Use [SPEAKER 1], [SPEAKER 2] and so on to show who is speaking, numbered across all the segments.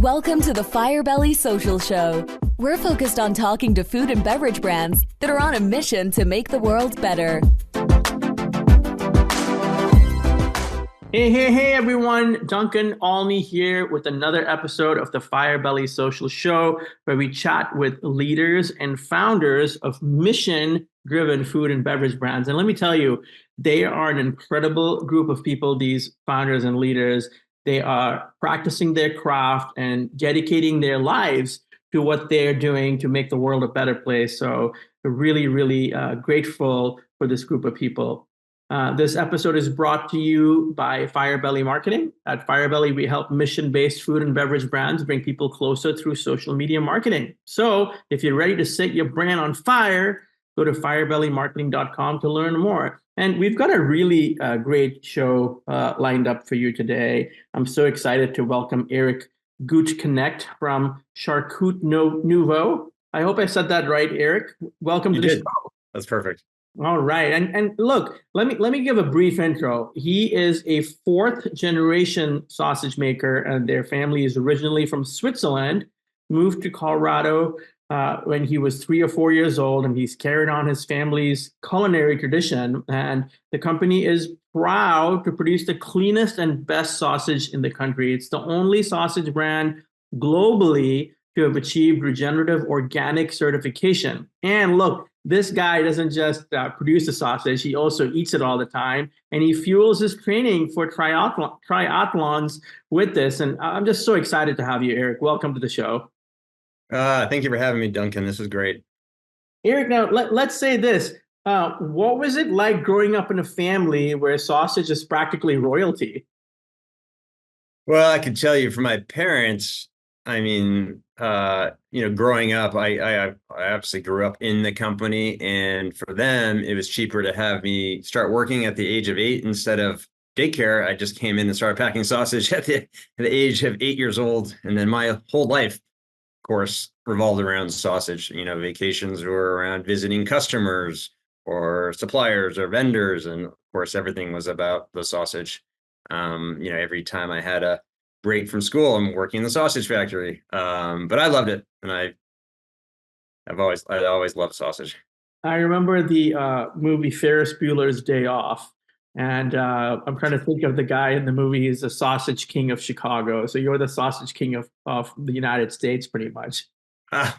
[SPEAKER 1] Welcome to the Firebelly Social Show. We're focused on talking to food and beverage brands that are on a mission to make the world better.
[SPEAKER 2] Hey, everyone. Duncan Alney here with another episode of the Firebelly Social Show, where we chat with leaders and founders of mission-driven food and beverage brands. And let me tell you, they are an incredible group of people, these founders and leaders. They are practicing their craft and dedicating their lives to what they're doing to make the world a better place. So we're really grateful for this group of people. This episode is brought to you by Firebelly Marketing. At Firebelly, we help mission-based food and beverage brands bring people closer through social media marketing. So if you're ready to set your brand on fire, go to firebellymarketing.com to learn more. And we've got a really great show lined up for you today. I'm so excited to welcome Eric Gutknecht from CharcutNuvo. I hope I said that right, Eric. Welcome to the show.
[SPEAKER 3] That's perfect.
[SPEAKER 2] All right. And look, let me give a brief intro. He is a fourth generation sausage maker, and their family is originally from Switzerland, moved to Colorado when he was 3 or 4 years old, and he's carried on his family's culinary tradition. And the company is proud to produce the cleanest and best sausage in the country. It's the only sausage brand globally to have achieved regenerative organic certification. And look, this guy doesn't just produce the sausage, he also eats it all the time. And he fuels his training for triathlons with this. And I'm just so excited to have you, Eric. Welcome to the show.
[SPEAKER 3] Thank you for having me, Duncan. This is great.
[SPEAKER 2] Eric, now let's say this. What was it like growing up in a family where sausage is practically royalty?
[SPEAKER 3] Well, I can tell you from my parents, I mean, growing up, I obviously grew up in the company, and for them, it was cheaper to have me start working at the age of 8 instead of daycare. I just came in and started packing sausage at the age of 8 years old. And then my whole life, of course, revolved around sausage. Vacations were around visiting customers or suppliers or vendors. And of course, everything was about the sausage. Every time I had a break from school, I'm working in the sausage factory. But I loved it. And I always loved sausage.
[SPEAKER 2] I remember the movie Ferris Bueller's Day Off. And I'm trying to think of the guy in the movie. He's the sausage king of Chicago. So you're the sausage king of the United States, pretty much.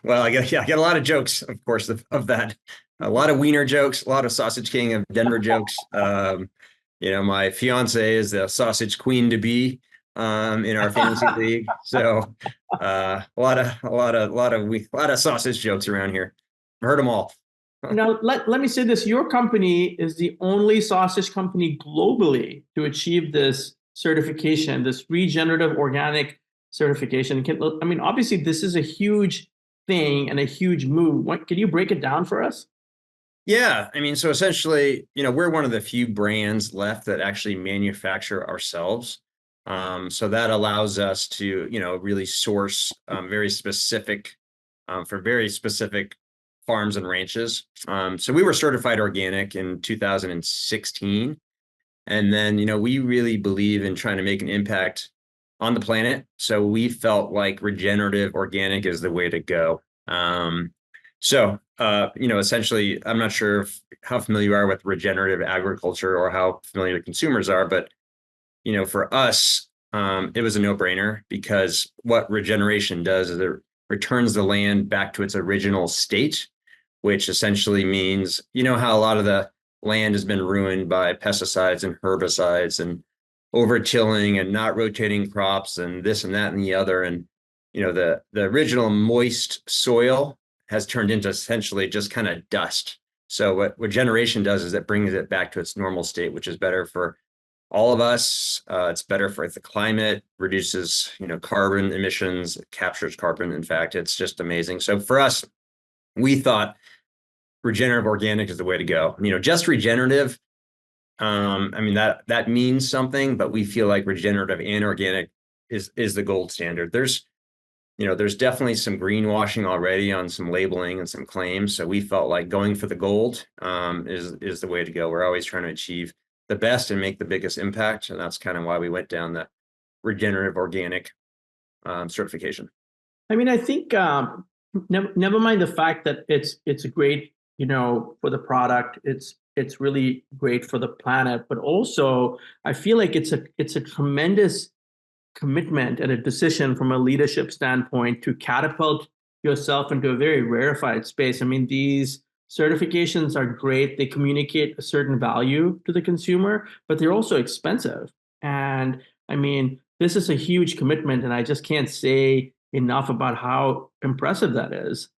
[SPEAKER 3] Well, I get a lot of jokes, of course, of that. A lot of wiener jokes, a lot of sausage king of Denver jokes. My fiance is the sausage queen to be in our fantasy league. So a lot of sausage jokes around here. I've heard them all.
[SPEAKER 2] Now, let me say this. Your company is the only sausage company globally to achieve this certification, this regenerative organic certification. Obviously, this is a huge thing and a huge move. Can you break it down for us?
[SPEAKER 3] Yeah. So essentially, we're one of the few brands left that actually manufacture ourselves. So that allows us to, really source very specific farms and ranches. So we were certified organic in 2016. And then, we really believe in trying to make an impact on the planet. So we felt like regenerative organic is the way to go. Essentially, I'm not sure how familiar you are with regenerative agriculture or how familiar consumers are, but, for us, it was a no-brainer, because what regeneration does is it returns the land back to its original state, which essentially means, how a lot of the land has been ruined by pesticides and herbicides and over-tilling and not rotating crops and this and that and the other. And, the original moist soil has turned into essentially just kind of dust. So what regeneration does is it brings it back to its normal state, which is better for all of us. It's better for the climate, reduces, carbon emissions, it captures carbon. In fact, it's just amazing. So for us, we thought regenerative organic is the way to go. Just regenerative, that means something, but we feel like regenerative and organic is the gold standard. There's definitely some greenwashing already on some labeling and some claims. So we felt like going for the gold is the way to go. We're always trying to achieve the best and make the biggest impact. And that's kind of why we went down the regenerative organic certification.
[SPEAKER 2] I mean, I think never mind the fact that it's great, for the product. It's really great for the planet, but also I feel like it's a tremendous commitment and a decision from a leadership standpoint to catapult yourself into a very rarefied space. I mean, these certifications are great. They communicate a certain value to the consumer, but they're also expensive. And I mean, this is a huge commitment, and I just can't say enough about how impressive that is.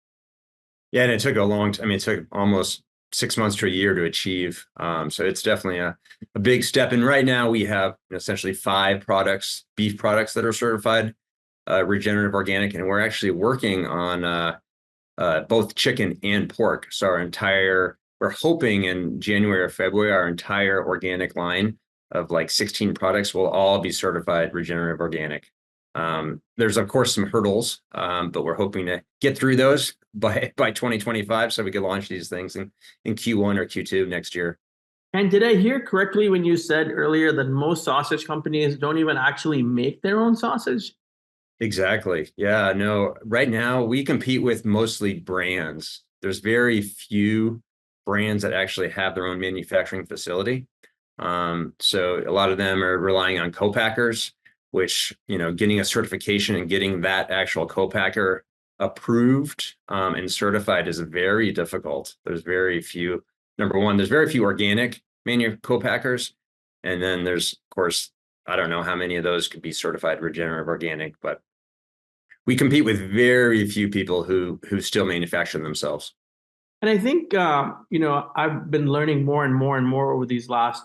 [SPEAKER 3] Yeah, and it took it took almost 6 months to a year to achieve. So it's definitely a big step. And right now we have essentially 5 beef products that are certified regenerative organic, and we're actually working on both chicken and pork. So we're hoping in January or February, our entire organic line of like 16 products will all be certified regenerative organic. There's of course some hurdles, but we're hoping to get through those by 2025, so we can launch these things in Q1 or Q2 next year.
[SPEAKER 2] And did I hear correctly when you said earlier that most sausage companies don't even actually make their own sausage?
[SPEAKER 3] Exactly. Yeah, no, right now we compete with mostly brands. There's very few brands that actually have their own manufacturing facility. So a lot of them are relying on co-packers, which, getting a certification and getting that actual co-packer approved and certified is very difficult. There's very few. Number one, there's very few organic co-packers. And then there's, of course, I don't know how many of those could be certified regenerative organic, but we compete with very few people who still manufacture themselves.
[SPEAKER 2] And I think, I've been learning more and more and more over these last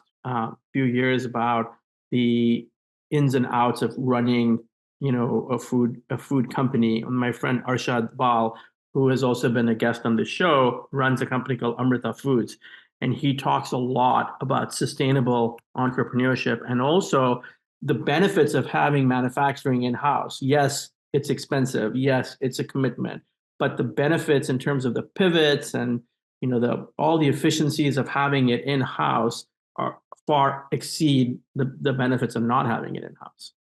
[SPEAKER 2] few years about the ins and outs of running, a food company. My friend Arshad Bal, who has also been a guest on the show, runs a company called Amrita Foods. And he talks a lot about sustainable entrepreneurship and also the benefits of having manufacturing in-house. Yes, it's expensive. Yes, it's a commitment. But the benefits in terms of the pivots and all the efficiencies of having it in-house are far exceed the benefits of not having it in-house.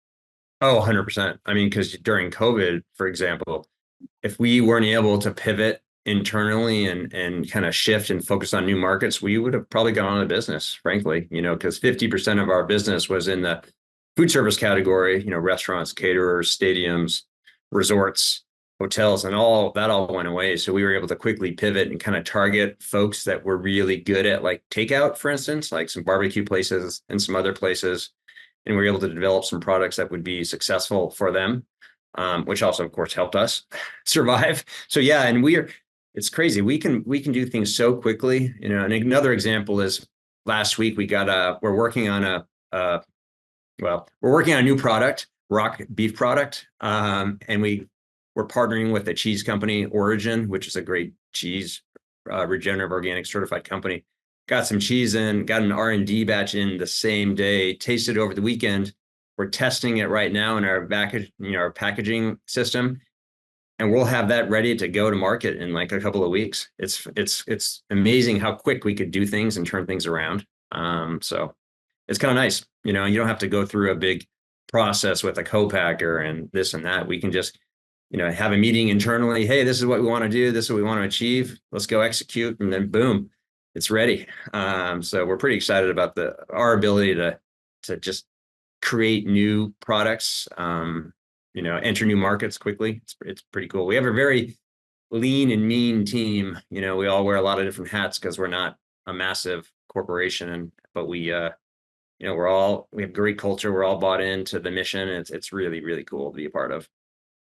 [SPEAKER 3] Oh, 100%. I mean, because during COVID, for example, if we weren't able to pivot internally and kind of shift and focus on new markets, we would have probably gone out of business, frankly, because 50% of our business was in the food service category, restaurants, caterers, stadiums, resorts, hotels, and all went away. So we were able to quickly pivot and kind of target folks that were really good at like takeout, for instance, like some barbecue places and some other places. And we were able to develop some products that would be successful for them, which also, of course, helped us survive. So yeah, and it's crazy. We can do things so quickly. And another example is last week we're working on a new product, rock beef product, and we're partnering with a cheese company, Origin, which is a great cheese, regenerative organic certified company. Got some cheese in, got an R&D batch in the same day, tasted over the weekend. We're testing it right now in our packaging system, and we'll have that ready to go to market in like a couple of weeks. It's amazing how quick we could do things and turn things around. So it's kind of nice, you don't have to go through a big process with a co-packer and this and that. We can just have a meeting internally. Hey, this is what we want to do. This is what we want to achieve. Let's go execute. And then boom, it's ready. So we're pretty excited about our ability to just create new products, enter new markets quickly. It's pretty cool. We have a very lean and mean team. We all wear a lot of different hats because we're not a massive corporation, but we have great culture. We're all bought into the mission. It's really, really cool to be a part of.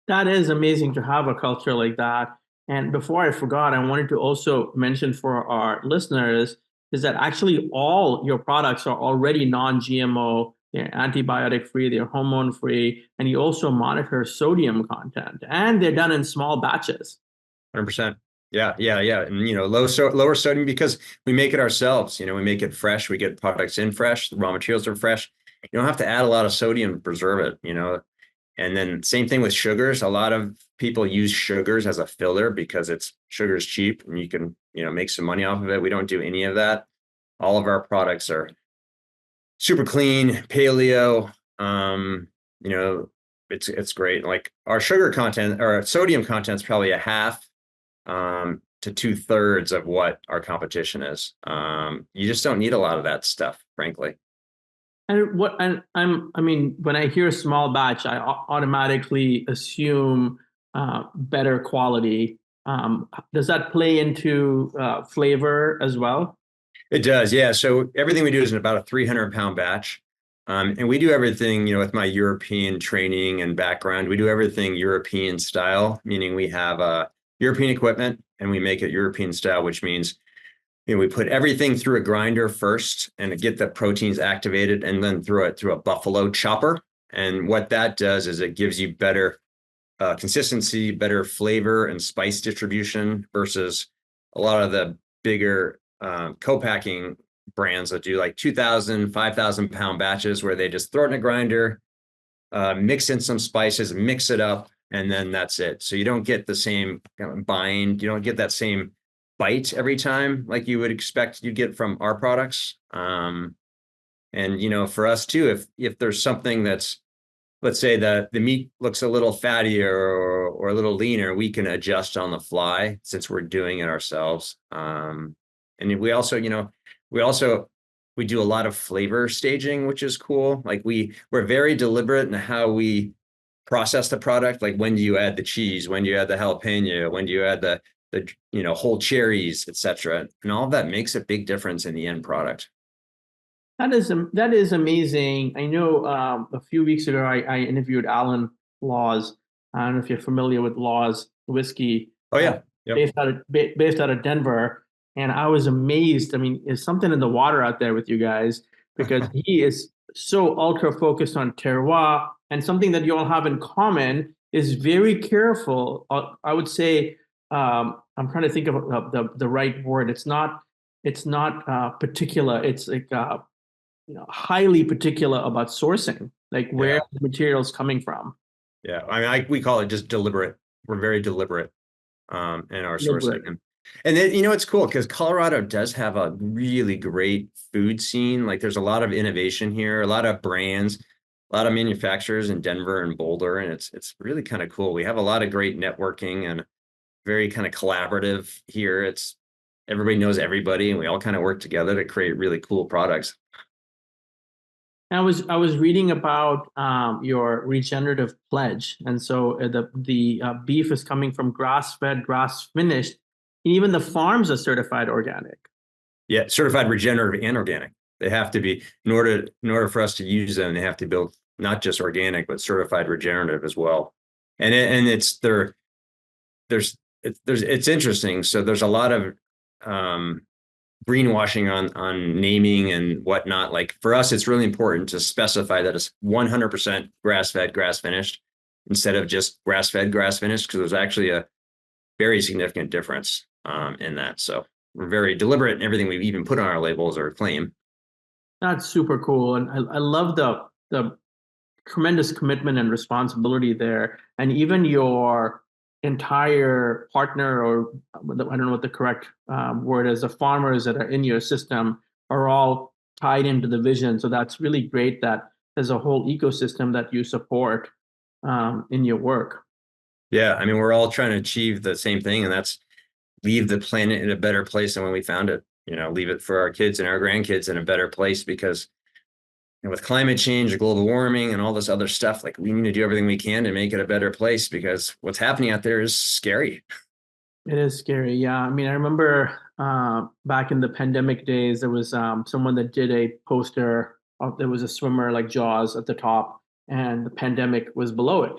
[SPEAKER 2] That is amazing to have a culture like that. And before I forgot, I wanted to also mention for our listeners is that actually all your products are already non-GMO, they're antibiotic-free, they're hormone-free, and you also monitor sodium content, and they're done in small batches.
[SPEAKER 3] 100%. Yeah. And, lower sodium because we make it ourselves. We make it fresh. We get products in fresh. The raw materials are fresh. You don't have to add a lot of sodium to preserve it, And then same thing with sugars. A lot of people use sugars as a filler because sugar is cheap and you can, make some money off of it. We don't do any of that. All of our products are super clean, paleo, it's great. Like our sugar content or sodium content is probably a half to 2/3 of what our competition is. You just don't need a lot of that stuff, frankly.
[SPEAKER 2] I mean, when I hear small batch, I automatically assume better quality. Does that play into flavor as well?
[SPEAKER 3] It does, yeah. So everything we do is in about a 300-pound batch. And we do everything, with my European training and background, we do everything European style, meaning we have European equipment and we make it European style, which means we put everything through a grinder first and get the proteins activated and then throw it through a buffalo chopper. And what that does is it gives you better consistency, better flavor and spice distribution versus a lot of the bigger co-packing brands that do like 2,000, 5,000-pound batches where they just throw it in a grinder, mix in some spices, mix it up, and then that's it. So you don't get the same kind of bind. You don't get that same bite every time like you would expect you'd get from our products. And for us too, if there's something that's, let's say the meat looks a little fattier or a little leaner, we can adjust on the fly since we're doing it ourselves. And we also, we do a lot of flavor staging, which is cool. Like we're very deliberate in how we process the product. Like when do you add the cheese? When do you add the jalapeno? When do you add the whole cherries, etc. And all of that makes a big difference in the end product.
[SPEAKER 2] That is amazing. I know a few weeks ago I interviewed Alan Laws. I don't know if you're familiar with Laws Whiskey.
[SPEAKER 3] Oh yeah,
[SPEAKER 2] yep. based out of Denver, and I was amazed. I mean, there's something in the water out there with you guys because he is so ultra focused on terroir, and something that you all have in common is very careful. I would say I'm trying to think of the right word. It's not particular. It's like highly particular about sourcing, like where the material's coming from.
[SPEAKER 3] Yeah, I mean, we call it just deliberate. We're very deliberate in our sourcing. And then, it's cool because Colorado does have a really great food scene. Like there's a lot of innovation here, a lot of brands, a lot of manufacturers in Denver and Boulder, and it's really kind of cool. We have a lot of great networking and very kind of collaborative here. It's everybody knows everybody, and we all kind of work together to create really cool products.
[SPEAKER 2] I was reading about your regenerative pledge, and so the beef is coming from grass-fed, grass-finished, and even the farms are certified organic.
[SPEAKER 3] Yeah, certified regenerative and organic. They have to be in order for us to use them. They have to build not just organic but certified regenerative as well. And it's interesting. So there's a lot of greenwashing on naming and whatnot. Like for us, it's really important to specify that it's 100% grass-fed, grass-finished instead of just grass-fed, grass-finished, because there's actually a very significant difference in that. So we're very deliberate in everything we even put on our labels or claim.
[SPEAKER 2] That's super cool. And I love the tremendous commitment and responsibility there. And even your entire partner, or I don't know what the correct word is, the farmers that are in your system are all tied into the vision. So that's really great that there's a whole ecosystem that you support in your work.
[SPEAKER 3] Yeah, I mean, we're all trying to achieve the same thing, and that's leave the planet in a better place than when we found it. Leave it for our kids and our grandkids in a better place, because with climate change, global warming, and all this other stuff, like we need to do everything we can to make it a better place, because what's happening out there is scary.
[SPEAKER 2] It is scary. Yeah. I mean, I remember back in the pandemic days, there was someone that did a poster there was a swimmer like Jaws at the top, and the pandemic was below it,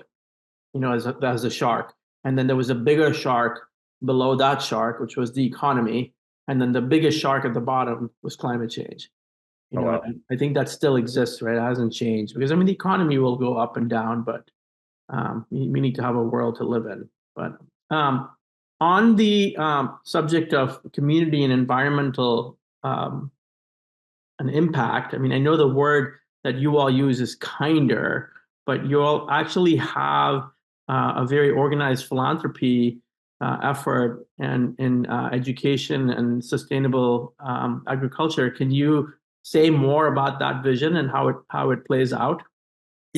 [SPEAKER 2] as a shark. And then there was a bigger shark below that shark, which was the economy. And then the biggest shark at the bottom was climate change.
[SPEAKER 3] Wow.
[SPEAKER 2] I think that still exists, right? It hasn't changed, because I mean, the economy will go up and down, but we need to have a world to live in. But on the subject of community and environmental an impact, I mean, I know the word that you all use is kinder, but you all actually have a very organized philanthropy effort and in education and sustainable agriculture. Can you say more about that vision and how it plays out?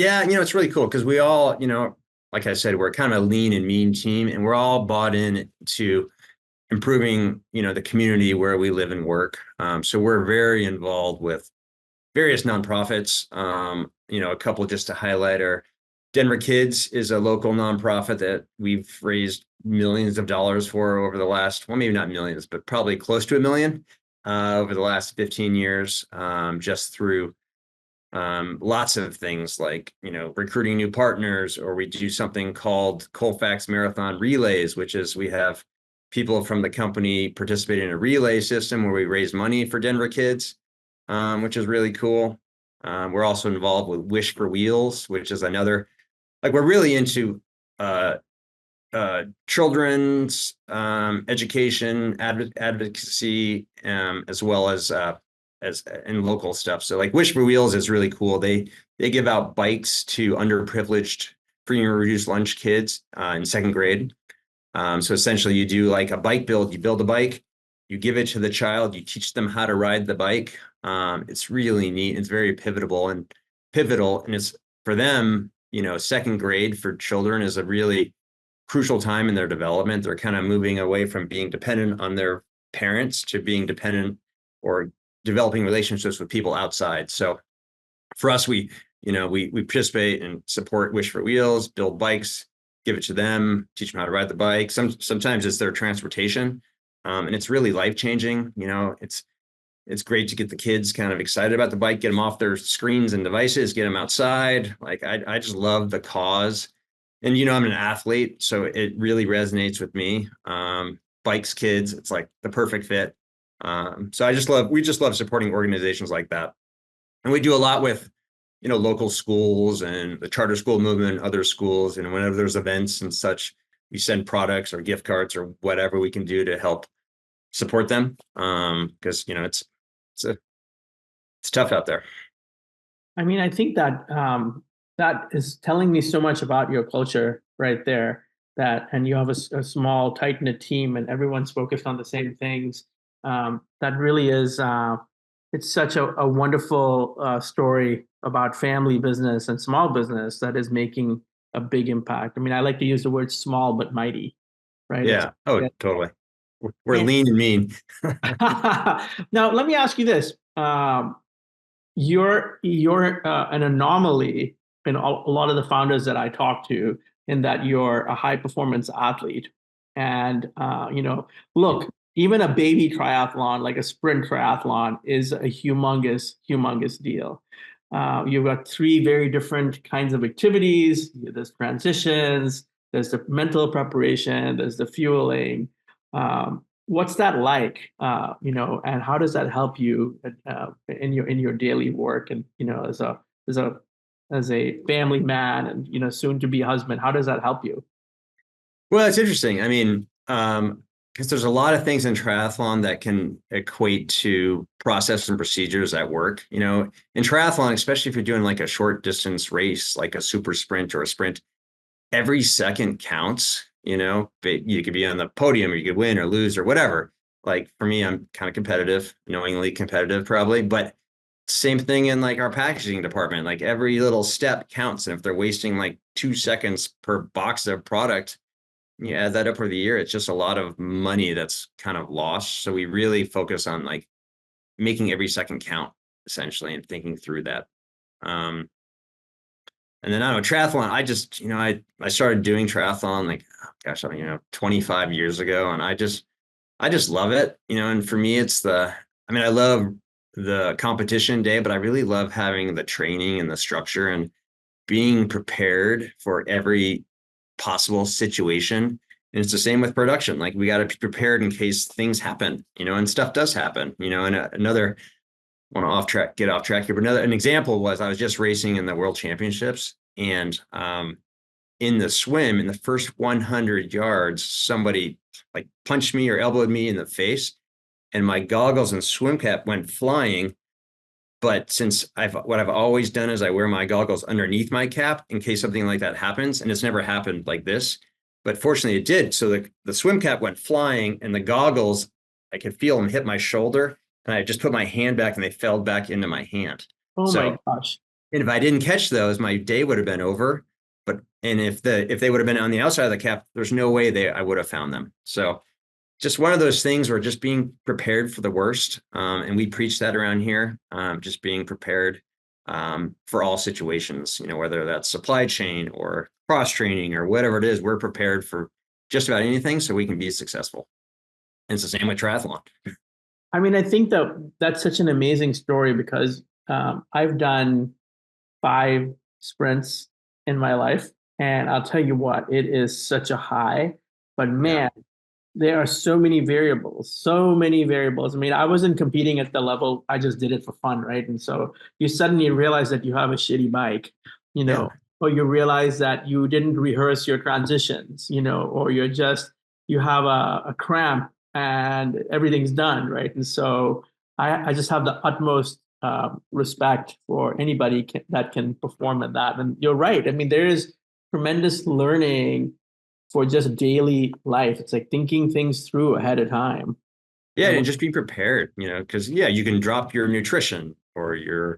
[SPEAKER 3] Yeah, it's really cool because we all, like I said, we're kind of a lean and mean team, and we're all bought in to improving, the community where we live and work. So we're very involved with various nonprofits. A couple just to highlight are Denver Kids is a local nonprofit that we've raised millions of dollars for over the last, well, maybe not millions, but probably close to $1 million over the last 15 years, just through lots of things like, recruiting new partners, or we do something called Colfax Marathon Relays, which is we have people from the company participate in a relay system where we raise money for Denver Kids, which is really cool. We're also involved with Wish for Wheels, which is another, like we're really into children's education, advocacy, as well as in local stuff. So like Wish for Wheels is really cool. They give out bikes to underprivileged free and reduced lunch kids in second grade. So essentially you do like a bike build, you build a bike, you give it to the child, you teach them how to ride the bike. It's really neat. It's very pivotal, and it's for them, second grade for children is a really crucial time in their development. They're kind of moving away from being dependent on their parents to being dependent or developing relationships with people outside. So for us, we participate and support Wish for Wheels, build bikes, give it to them, teach them how to ride the bike. Sometimes it's their transportation. And it's really life-changing. It's great to get the kids kind of excited about the bike, get them off their screens and devices, get them outside. Like I just love the cause. And, I'm an athlete, so it really resonates with me. Bikes, kids, it's like the perfect fit. So we just love supporting organizations like that. And we do a lot with, local schools and the charter school movement, other schools, and whenever there's events and such, we send products or gift cards or whatever we can do to help support them. Because, it's tough out there.
[SPEAKER 2] I mean, I think that that is telling me so much about your culture right there, and you have a small tight knit team and everyone's focused on the same things. That really is, it's such a wonderful story about family business and small business that is making a big impact. I mean, I like to use the word small but mighty, right?
[SPEAKER 3] Yeah. Totally. We're lean and mean.
[SPEAKER 2] Now, let me ask you this. You're an anomaly in a lot of the founders that I talk to, in that you're a high performance athlete. And, look, even a baby triathlon, like a sprint triathlon, is a humongous deal. You've got 3 very different kinds of activities. There's transitions, there's the mental preparation, there's the fueling. What's that like, and how does that help you in your daily work, and as a family man and soon to be husband? How does that help you?
[SPEAKER 3] Well, it's interesting. I mean, because there's a lot of things in triathlon that can equate to process and procedures at work. In triathlon, especially if you're doing like a short distance race, like a super sprint or a sprint, every second counts. But you could be on the podium, or you could win or lose or whatever. Like for me, I'm kind of competitive, knowingly competitive probably, but same thing in like our packaging department. Like every little step counts. And if they're wasting like 2 seconds per box of product, you add that up for the year, it's just a lot of money that's kind of lost. So we really focus on like making every second count essentially, and thinking through that. And then I don't know, triathlon, I just, I started doing triathlon like, gosh, 25 years ago. And I just love it, and for me, I love the competition day, but I really love having the training and the structure and being prepared for every possible situation. And it's the same with production. Like we got to be prepared in case things happen, and stuff does happen, and another, want to get off track here, but an example was I was just racing in the World Championships, and in the swim, in the first 100 yards, somebody like punched me or elbowed me in the face, and my goggles and swim cap went flying. But since what I've always done is I wear my goggles underneath my cap in case something like that happens, and it's never happened like this, but fortunately it did. So the swim cap went flying, and the goggles, I could feel them hit my shoulder, and I just put my hand back and they fell back into my hand.
[SPEAKER 2] Oh my gosh.
[SPEAKER 3] And if I didn't catch those, my day would have been over. And if they would have been on the outside of the cap, there's no way I would have found them. So just one of those things where just being prepared for the worst. And we preach that around here, just being prepared for all situations, whether that's supply chain or cross training or whatever it is, we're prepared for just about anything so we can be successful. And it's the same with triathlon.
[SPEAKER 2] I mean, I think that's such an amazing story because I've done 5 sprints in my life. And I'll tell you what, it is such a high, but man, there are so many variables, so many variables. I mean, I wasn't competing at the level, I just did it for fun, right? And so you suddenly realize that you have a shitty bike, or you realize that you didn't rehearse your transitions, or you have a cramp and everything's done, right? And so I just have the utmost respect for anybody that can perform at that. And you're right. I mean, there is tremendous learning for just daily life. It's like thinking things through ahead of time.
[SPEAKER 3] Yeah, and just be prepared, because you can drop your nutrition or you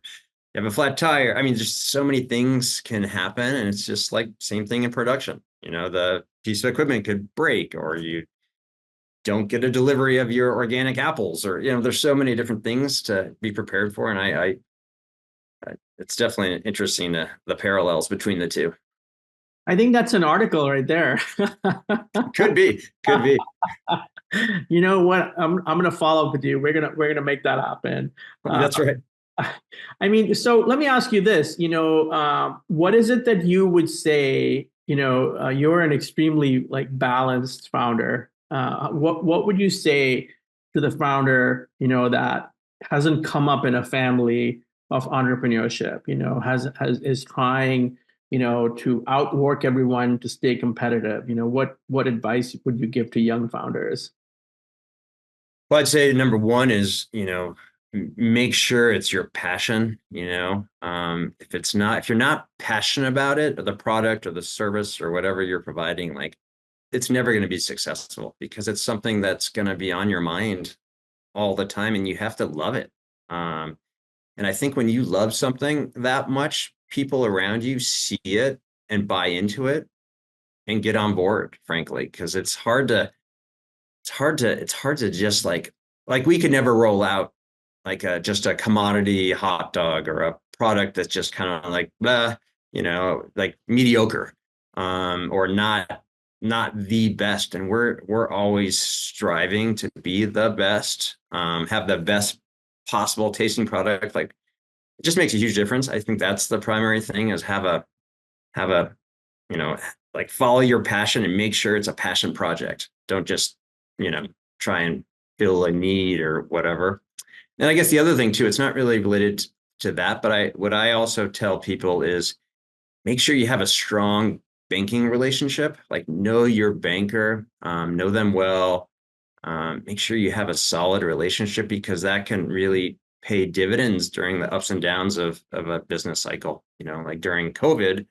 [SPEAKER 3] have a flat tire. I mean, just so many things can happen, and it's just like same thing in production. The piece of equipment could break, or you don't get a delivery of your organic apples, or there's so many different things to be prepared for. And I it's definitely interesting the parallels between the two.
[SPEAKER 2] I think that's an article right there.
[SPEAKER 3] Could be.
[SPEAKER 2] You know what? I'm gonna follow up with you. We're gonna make that happen.
[SPEAKER 3] That's right.
[SPEAKER 2] I mean, so let me ask you this. What is it that you would say? You're an extremely balanced founder. What would you say to the founder? That hasn't come up in a family of entrepreneurship. Is trying to outwork everyone to stay competitive. What advice would you give to young founders?
[SPEAKER 3] Well, I'd say number one is, make sure it's your passion. If you're not passionate about it, or the product or the service or whatever you're providing, it's never going to be successful, because it's something that's going to be on your mind all the time, and you have to love it. And I think when you love something that much, people around you see it and buy into it and get on board, frankly, because it's hard to just like we could never roll out just a commodity hot dog or a product that's just kind of like mediocre, or not the best. And we're always striving to be the best, have the best possible tasting product. It just makes a huge difference. I think that's the primary thing, is have a follow your passion and make sure it's a passion project. Don't just try and fill a need or whatever. And I guess the other thing too, it's not really related to that, but what I also tell people is make sure you have a strong banking relationship. Know your banker, know them well. Make sure you have a solid relationship, because that can really pay dividends during the ups and downs of a business cycle. During COVID,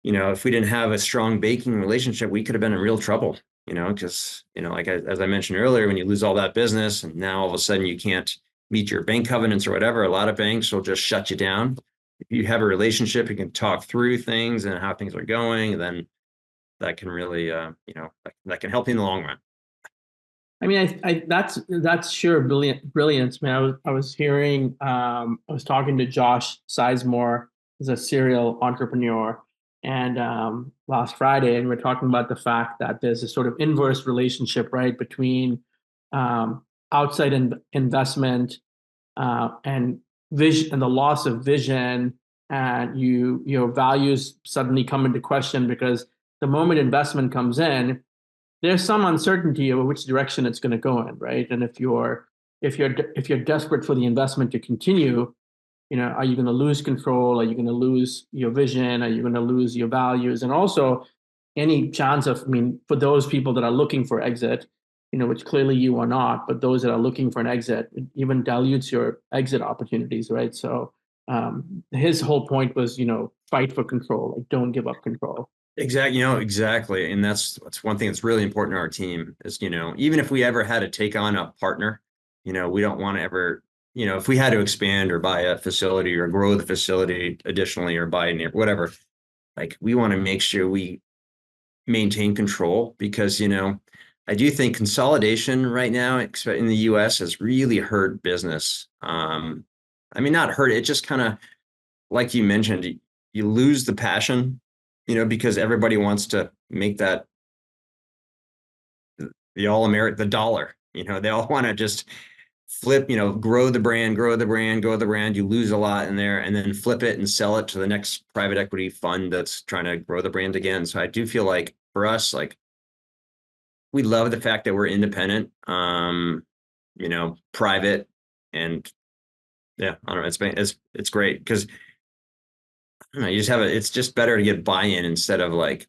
[SPEAKER 3] if we didn't have a strong banking relationship, we could have been in real trouble, because, as I mentioned earlier, when you lose all that business and now all of a sudden you can't meet your bank covenants or whatever, a lot of banks will just shut you down. If you have a relationship, you can talk through things and how things are going, then that can really, that can help you in the long run.
[SPEAKER 2] I mean, that's sure brilliance, man. I was talking to Josh Sizemore, who's a serial entrepreneur, and last Friday, and we're talking about the fact that there's a sort of inverse relationship, right, between outside investment and vision, and the loss of vision, and your values suddenly come into question, because the moment investment comes in, there's some uncertainty over which direction it's going to go in, right? And if you're desperate for the investment to continue, are you going to lose control? Are you going to lose your vision? Are you going to lose your values? And also, any chance of, for those people that are looking for exit, which clearly you are not, but those that are looking for an exit, it even dilutes your exit opportunities, right? So his whole point was, fight for control, don't give up control.
[SPEAKER 3] Exactly. Exactly. And that's one thing that's really important to our team is, even if we ever had to take on a partner, we don't want to ever if we had to expand or buy a facility or grow the facility additionally or buy near whatever, like we want to make sure we maintain control because, I do think consolidation right now in the US has really hurt business. Not hurt, it just kind of, like you mentioned, you lose the passion, because everybody wants to make that the dollar, they all want to just flip, grow the brand, grow the brand, grow the brand. You lose a lot in there and then flip it and sell it to the next private equity fund that's trying to grow the brand again. So I do feel like for us, like we love the fact that we're independent, private, and yeah, I don't know. It's great because you just it's just better to get buy-in instead of like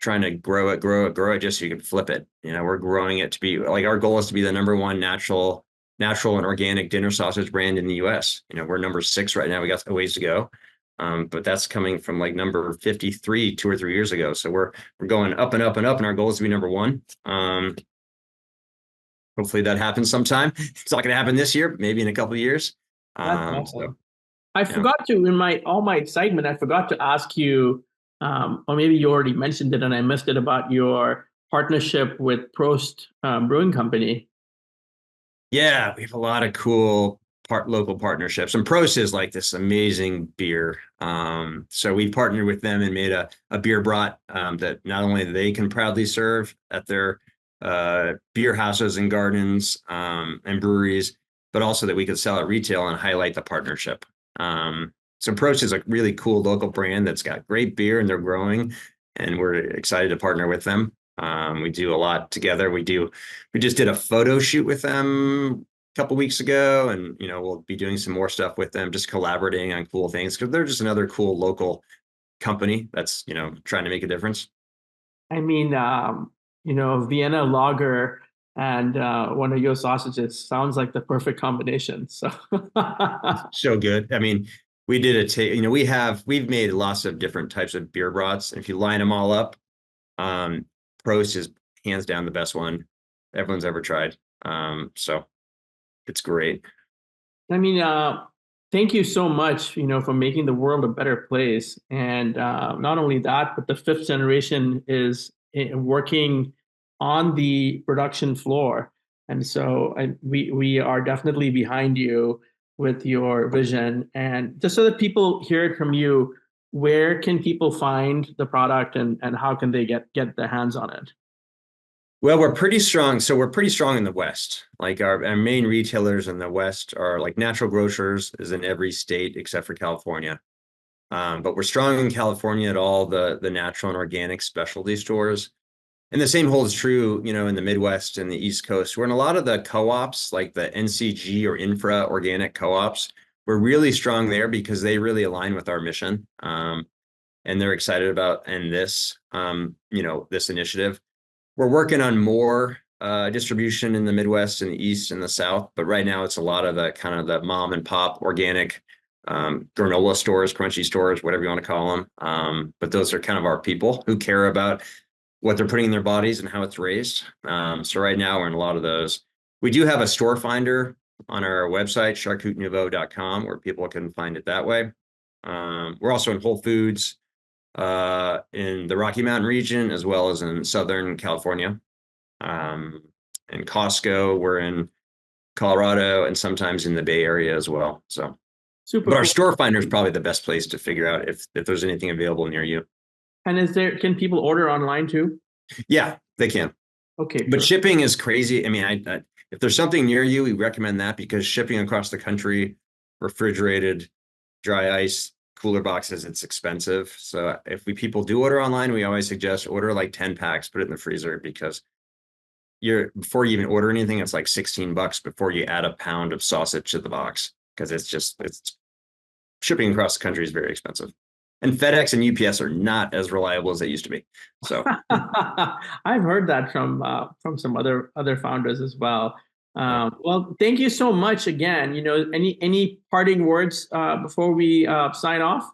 [SPEAKER 3] trying to grow it just so you can flip it. We're growing it to be like, our goal is to be the number one natural and organic dinner sausage brand in the US. We're number 6 right now. We got a ways to go. But that's coming from like number 53 2 or 3 years ago. So we're going up and up and up, and our goal is to be number 1. Hopefully that happens sometime. It's not going to happen this year, maybe in a couple of years.
[SPEAKER 2] That's awesome. I forgot to, in all my excitement, I forgot to ask you, or maybe you already mentioned it and I missed it, about your partnership with Prost Brewing Company.
[SPEAKER 3] Yeah, we have a lot of cool local partnerships, and Prost is like this amazing beer. So we partnered with them and made a beer brat that not only they can proudly serve at their beer houses and gardens and breweries, but also that we could sell at retail and highlight the partnership. So Prost is a really cool local brand that's got great beer and they're growing, and we're excited to partner with them. We do a lot together. We just did a photo shoot with them a couple weeks ago, and we'll be doing some more stuff with them, just collaborating on cool things because they're just another cool local company that's trying to make a difference.
[SPEAKER 2] Vienna lager and one of your sausages sounds like the perfect combination. So
[SPEAKER 3] so good. We did we've made lots of different types of beer brats, and if you line them all up, Prost is hands down the best one everyone's ever tried. So it's great.
[SPEAKER 2] Thank you so much, for making the world a better place. And not only that, but the 5th generation is working on the production floor. And so we are definitely behind you with your vision. And just so that people hear it from you, where can people find the product and how can they get their hands on it?
[SPEAKER 3] Well, we're pretty strong. So we're pretty strong in the West. Like our main retailers in the West are like Natural Grocers is in every state except for California. But we're strong in California at all the natural and organic specialty stores. And the same holds true, in the Midwest and the East Coast. We're in a lot of the co-ops, like the NCG or Infra Organic Co-ops. We're really strong there because they really align with our mission. And they're excited about this initiative. We're working on more distribution in the Midwest and the East and the South, but right now it's a lot of the kind of the mom and pop organic granola stores, crunchy stores, whatever you want to call them. But those are kind of our people who care about what they're putting in their bodies and how it's raised. So right now we're in a lot of those. We do have a store finder on our website, CharcutNuvo.com, where people can find it that way. We're also in Whole Foods in the Rocky Mountain region, as well as in Southern California. In Costco, we're in Colorado and sometimes in the Bay Area as well. So,
[SPEAKER 2] super.
[SPEAKER 3] But cool. Our store finder is probably the best place to figure out if there's anything available near you.
[SPEAKER 2] And can people order online too?
[SPEAKER 3] Yeah, they can.
[SPEAKER 2] Okay.
[SPEAKER 3] But shipping is crazy. If there's something near you, we recommend that because shipping across the country, refrigerated, dry ice, cooler boxes, it's expensive. So if people do order online, we always suggest order like 10 packs, put it in the freezer because before you even order anything, it's like $16 before you add a pound of sausage to the box because it's shipping across the country is very expensive. And FedEx and UPS are not as reliable as they used to be. So
[SPEAKER 2] I've heard that from some other founders as well. Well, thank you so much again. Any parting words before we sign off?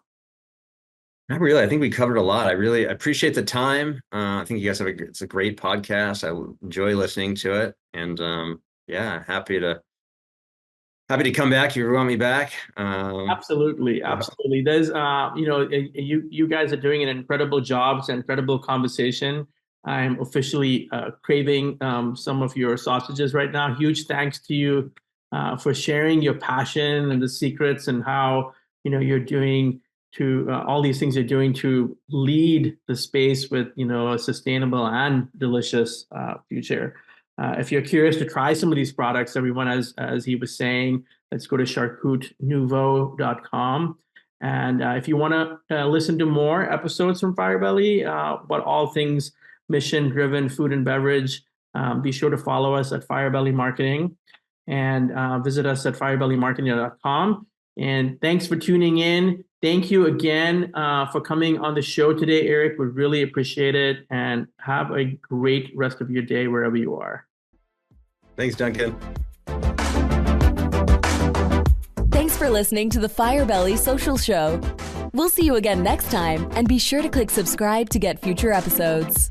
[SPEAKER 3] Not really. I think we covered a lot. I really appreciate the time. I think you guys it's a great podcast. I enjoy listening to it, and happy to happy to come back if you want me back.
[SPEAKER 2] Absolutely. There's, you guys are doing an incredible job. It's an incredible conversation. I'm officially craving some of your sausages right now. Huge thanks to you for sharing your passion and the secrets and how, you're doing to all these things you're doing to lead the space with, a sustainable and delicious future. If you're curious to try some of these products, everyone, as he was saying, let's go to CharcutNuvo.com. And if you want to listen to more episodes from Firebelly, about all things mission-driven food and beverage, be sure to follow us at Firebelly Marketing and visit us at firebellymarketing.com. And thanks for tuning in. Thank you again for coming on the show today, Eric. We really appreciate it. And have a great rest of your day wherever you are.
[SPEAKER 3] Thanks, Duncan.
[SPEAKER 1] Thanks for listening to the Firebelly Social Show. We'll see you again next time, and be sure to click subscribe to get future episodes.